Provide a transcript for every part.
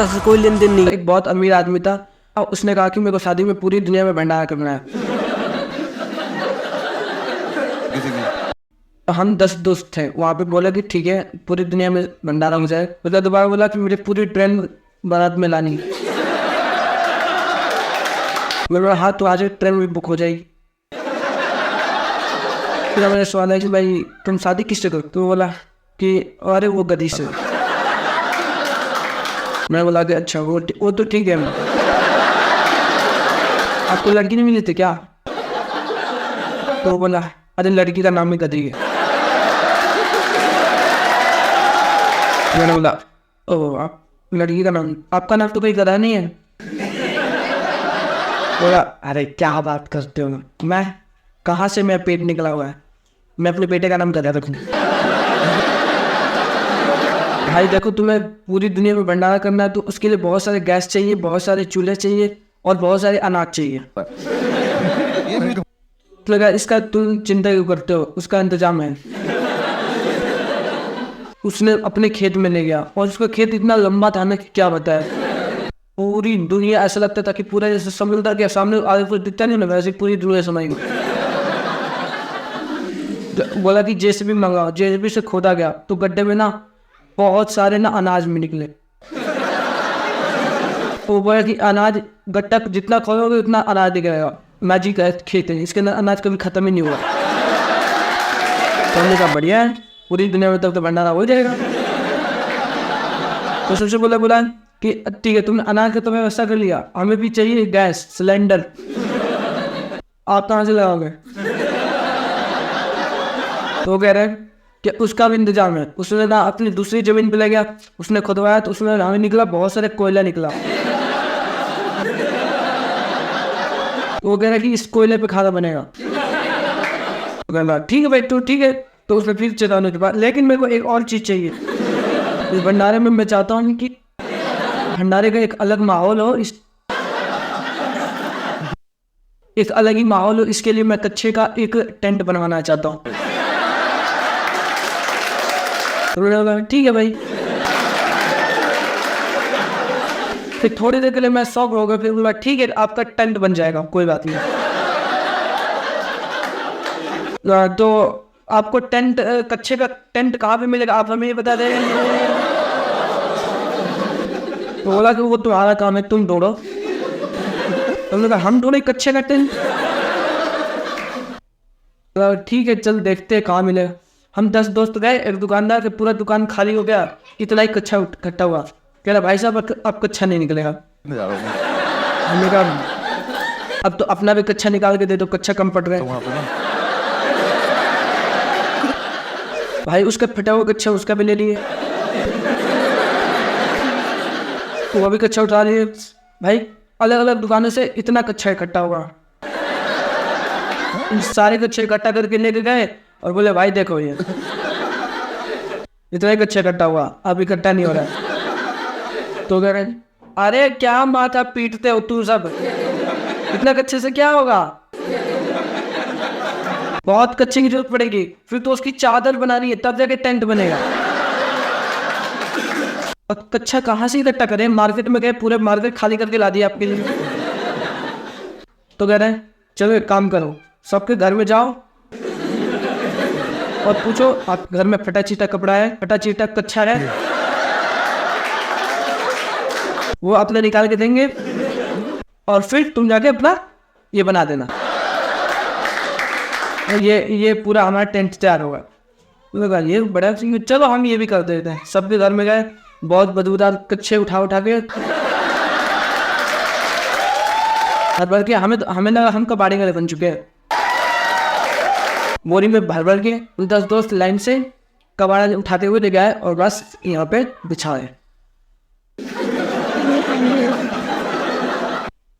से कोई लेन देन नहीं। एक बहुत अमीर आदमी था और उसने कहा कि मेरे को शादी में पूरी दुनिया में भंडारा करना है। तो हम 10 दोस्त थे, वहाँ पे बोला कि ठीक है पूरी दुनिया में भंडारा हो जाए। उसने दोबारा बोला कि मेरी पूरी ट्रेन बारात में लानी। मैं बोला हाँ तो आज ट्रेन भी बुक हो जाएगी। फिर मेरा सवाल है कि भाई तुम शादी किससे करो? तो बोला कि अरे वो गधी से। मैं बोला कि अच्छा वो तो ठीक है, आपको लड़की नहीं मिली थी क्या? तो बोला अरे लड़की का नाम ही गधी है। मैंने बोला ओ आप लड़की का नाम, आपका नाम तो कोई गधा नहीं है। बोला अरे क्या बात करते हो, मैं कहाँ से मैं पेट निकला हुआ है, मैं अपने बेटे का नाम गधा रखूँ? भाई देखो तुम्हें पूरी दुनिया में भंडारा करना है तो उसके लिए बहुत सारे गैस चाहिए, बहुत सारे चूल्हे चाहिए और बहुत सारे अनाज चाहिए। तो लगा इसका तुम चिंता क्यों करते हो, उसका इंतजाम है। उसने अपने खेत में ले गया और उसका खेत इतना लंबा था ना कि क्या बताया। पूरी दुनिया ऐसा लगता था कि पूरा जैसे समुद्र के सामने आगे कुछ दिखता नहीं ना, वैसे पूरी दुनिया समाई। बोला कि जेसीबी मंगाओ, जेसीबी से खोदा गया तो गड्ढे में ना बहुत सारे ना अनाज में निकले। वो बोला कि अनाज गट्टा जितना खोदोगे उतना अनाज दिखेगा, मैजिक का खेत है, इसके अंदर अनाज कभी खत्म ही नहीं हुआ। तो हमने कहा बढ़िया है, पूरी दुनिया में तब तो भंडारा हो जाएगा। तो सबसे बोला कि ठीक है तुमने अनाज का तो व्यवस्था कर लिया, हमें भी चाहिए गैस सिलेंडर, आप कहाँ से लगाओगे? तो कह रहे हैं कि उसका भी इंतजाम है। उसने ना अपनी दूसरी जमीन पे ले गया, उसने खुदवाया तो उसमें हमें निकला बहुत सारे कोयला निकला। तो वो कह रहा है कि इस कोयले पे खाना बनेगा। तो कह रहा ठीक है भाई तो ठीक है। तो उसने फिर चेतावनी के बाद लेकिन मेरे को एक और चीज़ चाहिए इस भंडारे में, मैं चाहता हूँ कि भंडारे का एक अलग माहौल हो, एक अलग ही माहौल हो, इसके लिए मैं कच्चे का एक टेंट बनवाना चाहता हूँ। तो ठीक है भाई। फिर थोड़ी देर के लिए मैं शौक हो गया, फिर बोला ठीक है आपका टेंट बन जाएगा, कोई बात नहीं। तो आपको टेंट कच्चे का टेंट कहाँ पे मिलेगा आप हमें ये बता दें। तो बोला कि वो तुम्हारा काम है, तुम ढूंढो। तुमने कहा हम ढूंढे कच्चे का टेंट? तो ठीक है चल देखते हैं कहाँ मिलेगा। हम 10 दोस्त गए, एक दुकानदार के पूरा दुकान खाली हो गया, इतना ही कच्चा इकट्ठा हुआ। कह रहा भाई साहब अब कच्चा नहीं निकलेगा। हमने कहा अब तो अपना भी कच्चा निकाल के दे दो, कच्चा कम पड़ रहा है। भाई उसका फटा हुआ कच्चा उसका भी ले लिए, तो वो भी कच्चा उठा लिए। भाई अलग अलग दुकानों से इतना कच्चा इकट्ठा हुआ, सारे कच्चे इकट्ठा करके लेके गए और बोले भाई देखो ये इतना ही कच्चा इकट्ठा हुआ, अब इकट्ठा नहीं हो रहा है। तो कह रहे अरे क्या माथा पीटते हो तू सब, इतना कच्चे से क्या होगा, बहुत कच्चे की जरूरत पड़ेगी, फिर तो उसकी चादर बनानी है तब जाके टेंट बनेगा। और कच्चा कहाँ से इकट्ठा करें, मार्केट में गए पूरे मार्केट खाली करके ला दिया आपके लिए। तो कह रहे हैं चलो एक काम करो, सबके घर में जाओ और पूछो आप घर में फटा चीटा कपड़ा है, फटा चीटा कच्चा है, वो अपने निकाल के देंगे और फिर तुम जाके अपना ये बना देना, ये पूरा हमारा टेंट तैयार होगा। लगा ये बड़ा चीज, चलो हम ये भी कर देते हैं। सबके घर में गए, बहुत बदबूदार कच्चे उठा के हर भर के हमें लगा हम कबाड़ी वाले बन चुके हैं। बोरी में भर के 10 दोस्त लाइन से कबाड़ा उठाते हुए ले गए और बस यहाँ पे बिछाए।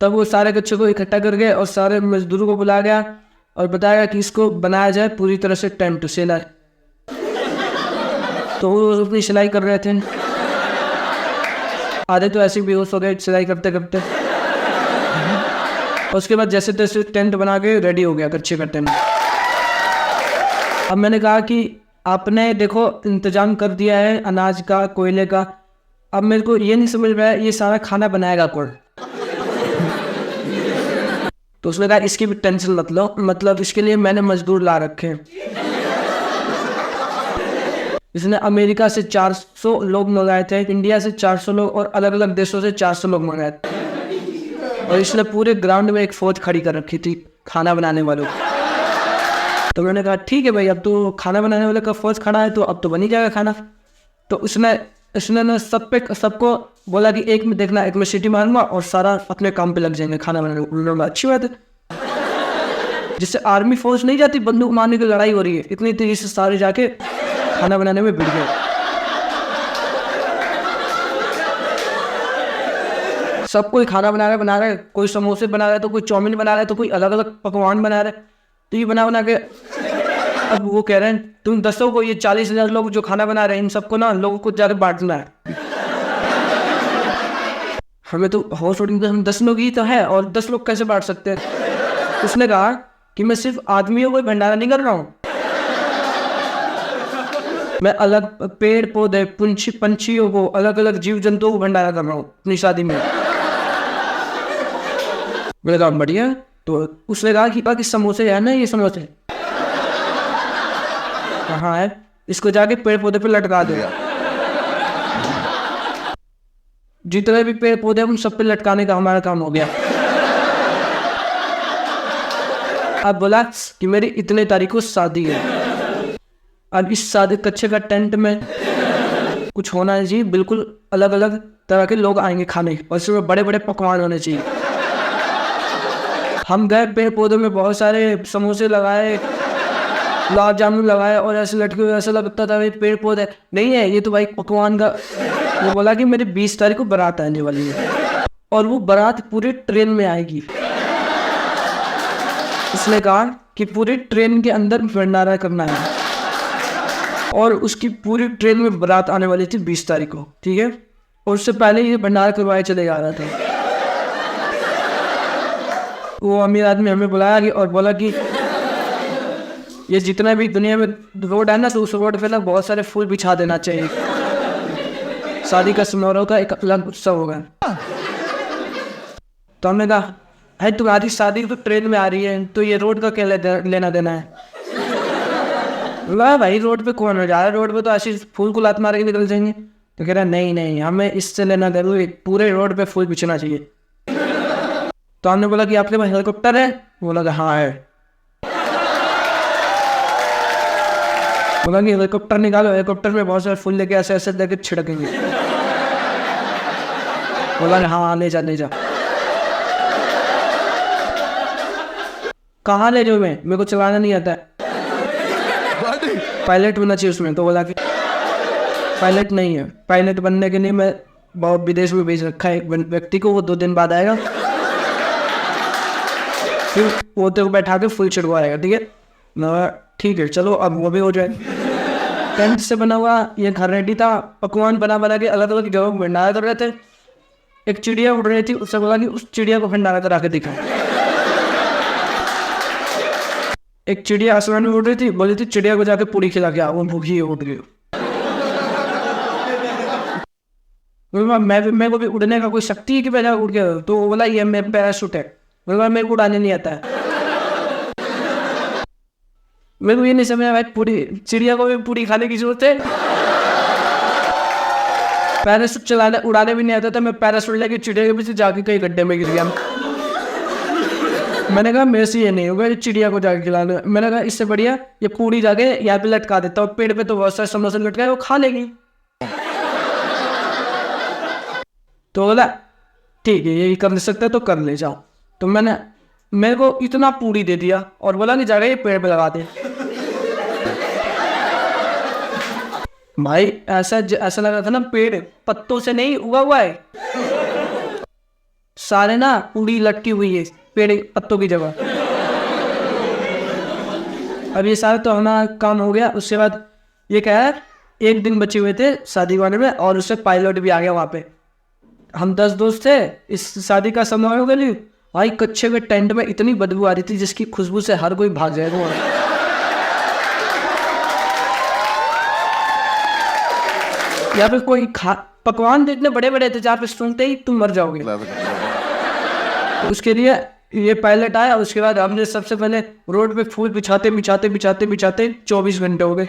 तब वो सारे कच्चे को इकट्ठा कर गए और सारे मजदूरों को बुलाया गया और बताया कि इसको बनाया जाए पूरी तरह से टेंट सिलाई। तो वो अपनी सिलाई कर रहे थे, आधे तो ऐसे बेहोश हो गए सिलाई करते करते। और उसके बाद जैसे तैसे टेंट बना के रेडी हो गया कच्चे का टेंट। अब मैंने कहा कि आपने देखो इंतजाम कर दिया है अनाज का, कोयले का, अब मेरे को ये नहीं समझ में आया ये सारा खाना बनाएगा कौन। तो उसने कहा इसकी भी टेंशन मत लो, मतलब इसके लिए मैंने मजदूर ला रखे हैं। इसने अमेरिका से 400 लोग मंगाए थे, इंडिया से 400 लोग और अलग अलग देशों से 400 लोग मंगाए थे। और इसने पूरे ग्राउंड में एक फौज खड़ी कर रखी थी खाना बनाने वालों को। तो मैंने कहा ठीक है भाई, अब तो खाना बनाने वाले का फौज खड़ा है तो अब तो बन ही जाएगा खाना। तो उसने ना सबको बोला कि एक में देखना, एक में सीटी मारूंगा और सारा अपने काम पे लग जाएंगे खाना बनाने को। उन्होंने कहा अच्छी बात है। जिससे आर्मी फौज नहीं जाती, बंदूक मारने की लड़ाई हो रही है, इतनी तेजी से सारे जाके खाना बनाने में भिड़ गए। सब कोई खाना बना रहा है, कोई समोसे बना रहा है तो कोई चाउमीन बना रहा है तो कोई अलग अलग पकवान बना रहा है। तो ये बना के अब वो कह रहे हैं तुम दसों को, ये 40,000 लोग जो खाना बना रहे हैं इन सबको ना लोगों को जाकर बांटना है। हमें तो हाउस होल्डिंग में हम 10 लोग ही तो है और 10 लोग कैसे बांट सकते हैं। उसने कहा कि मैं सिर्फ आदमियों को भंडारा नहीं कर रहा हूँ, मैं अलग पेड़ पौधे पंछियों को, अलग अलग जीव जंतुओं को भंडारा कर रहा हूँ अपनी शादी में। मैंने कहा बढ़िया। तो उसने कहा कि समोसे है ना, ये समोसे कहाँ है, इसको जाके पेड़ पौधे पे लटका दो। जितने भी पेड़ पौधे उन सब पे लटकाने का हमारा काम हो गया। अब बोला कि मेरी इतने तारीख को शादी है, अब इस शादी कच्चे का टेंट में कुछ होना चाहिए, बिल्कुल अलग अलग तरह के लोग आएंगे खाने और उसमें बड़े बड़े पकवान होने चाहिए। हम गए पेड़ पौधों में बहुत सारे समोसे लगाए, गुलाब जामुन लगाए और ऐसे लटके हुए, ऐसा लगता था भाई पेड़ पौधे नहीं है, ये तो भाई पकवान का। वो बोला कि मेरी 20 तारीख को बारात आने वाली है और वो बारात पूरी ट्रेन में आएगी। इसने कहा कि पूरी ट्रेन के अंदर भंडारा करना है और उसकी पूरी ट्रेन में बारात आने वाली थी 20 तारीख को, ठीक है। और उससे पहले ये भंडारा करवाए चले जा रहा था। वो अमीर आदमी हमें बुलाया कि और बोला कि ये जितना भी दुनिया में रोड है ना, तो उस रोड पे ना बहुत सारे फूल बिछा देना चाहिए, शादी का समारोह का एक अलग उत्सव होगा। तो हमने कहा है तुम्हारी शादी तो ट्रेन में आ रही है, तो ये रोड का क्या लेना देना है। बोला भाई रोड पे कौन हो जा रहा है, रोड पे तो ऐसे फूल को लात मार के निकल जाएंगे। तो कह रहा नहीं हमें इससे लेना देना, पूरे रोड पे फूल बिछना चाहिए। तो हमने बोला कि आपके पास हेलीकॉप्टर है, बोला कि हाँ है। बोला कि हेलीकॉप्टर निकालो, हेलीकॉप्टर में बहुत सारे फूल लेके ऐसे ऐसे लेके छिड़केंगे। बोला कि हाँ ले जा। कहाँ ले जाऊँ मैं, मेरे को चलाना नहीं आता है, पायलट होना चाहिए उसमें। तो बोला कि पायलट नहीं है, पायलट बनने के लिए मैं बहुत विदेश में भेज रखा है एक व्यक्ति को, वो 2 दिन बाद आएगा, फिर वो तो बैठा के फुल छिड़वाएगा, ठीक है ना। ठीक है चलो अब वो भी हो जाए। टेंट से बना हुआ ये घर रेडी था, पकवान बना के अलग अलग जगहों में भंडारा कर रहे थे। एक चिड़िया उड़ रही थी, उससे बोला कि उस चिड़िया को भंडारा करा के दिखा। एक चिड़िया आसमान में उड़ रही थी, बोली थी चिड़िया को जाके पूरी खिला के आओ, वो भूखी उड़ गई। मैं को भी उड़ने का कोई शक्ति है कि मैं उड़ गया। तो बोला ये मैं पैराशूट है, बोला मेरे को उड़ाने नहीं आता है। मेरे को ये नहीं समझ भाई, पूरी चिड़िया को भी पूरी खाने की जरूरत है। पैराशूट चलाने उड़ाने भी नहीं आता था, मैं पैराशूट लेके चिड़िया के पीछे जाके कहीं गड्ढे में गिर गया। मैंने कहा मेरे से ये नहीं होगा, चिड़िया को जाके खिलाना। मैंने कहा इससे बढ़िया ये पूरी जाके यहाँ पे लटका देता हूँ, पेड़ पे तो बहुत सारे समोसे लटकाए, वो खा लेगी। तो बोला ठीक है यही कर सकते तो कर ले जाओ। तो मेरे को इतना पूरी दे दिया और बोला नहीं जाएगा ये पेड़ पे लगा दे। भाई ऐसा लग रहा था ना पेड़ पत्तों से नहीं उगा हुआ है, सारे ना पूरी लटकी हुई है पेड़ पत्तों की जगह। अब ये सारा तो हमारा काम हो गया। उसके बाद ये क्या है, 1 दिन बचे हुए थे शादी वाले में और उससे पायलट भी आ गया वहाँ पे। हम 10 दोस्त थे इस शादी का समारोह के लिए। भाई कच्चे के टेंट में इतनी बदबू आ रही थी जिसकी खुशबू से हर कोई भाग जाएगा। या फिर कोई पकवान तो इतने बड़े बड़े थे जहाँ पे सुनते ही तुम मर जाओगे। तो उसके लिए ये पायलट आया। उसके बाद हमने सबसे पहले रोड पे फूल बिछाते बिछाते बिछाते बिछाते 24 घंटे हो गए।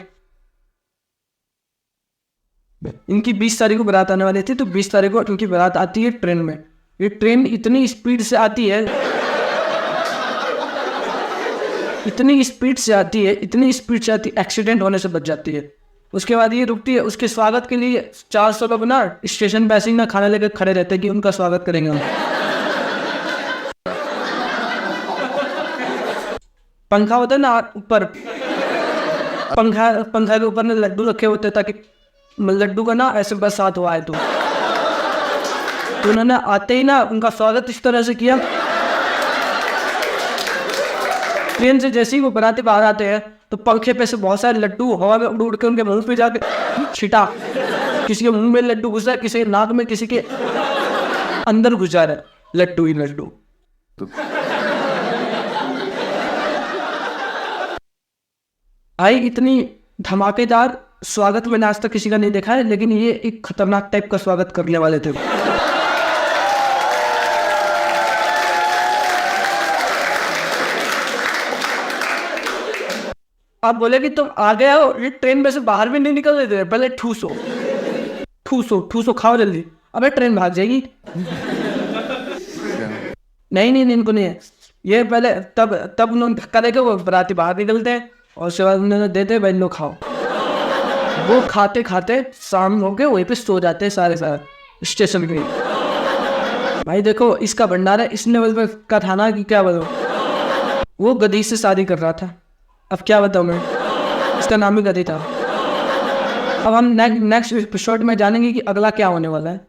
इनकी 20 तारीख को बारात आने वाली थी, तो 20 तारीख को इनकी बारात आती है ट्रेन में। ये ट्रेन इतनी स्पीड से आती है, इतनी स्पीड से आती है, इतनी स्पीड से आती है, एक्सीडेंट होने से बच जाती है। उसके बाद ये रुकती है। उसके स्वागत के लिए 400 लोग ना स्टेशन पे ना खाना लेकर खड़े रहते हैं कि उनका स्वागत करेंगे हम। पंखा होता है ना ऊपर, पंखा के ऊपर ना लड्डू रखे होते ताकि लड्डू का ना ऐसे बरसात हुआ है। तो उन्होंने आते ही ना उनका स्वागत इस तरह से किया। ट्रेन से जैसे ही वो बाराती बाहर आते हैं तो पंखे पे से बहुत सारे लड्डू हवा में उड़ उड़ के उनके मुंह पे जाके छिटा। किसी के मुंह में लड्डू घुसा है, किसी के नाक में, किसी के अंदर घुस जा रहा है लड्डू ही लड्डू। भाई इतनी धमाकेदार स्वागत मैंने आज तक किसी का नहीं देखा है, लेकिन ये एक खतरनाक टाइप का स्वागत करने वाले थे। आप बोले कि तुम आ गए हो, ये ट्रेन में से बाहर भी नहीं निकल रहे थे। पहले ठूसो ठूसो ठूसो, खाओ जल्दी, अबे ट्रेन भाग जाएगी। नहीं, इनको नहीं है ये। पहले तब उन्होंने धक्का देके वो बराती बाहर निकलते हैं और उसके बाद उन्होंने देते भाई लो खाओ। वो खाते खाते शाम हो गए, वहीं पे सो जाते हैं सारे स्टेशन पे। भाई देखो इसका भंडारा इस लेवल पे का था ना कि क्या बताऊं। वो गधी से शादी कर रहा था। अब क्या बताऊं मैं, इसका नाम ही गधी था। अब हम नेक्स्ट एपिसोड में जानेंगे कि अगला क्या होने वाला है।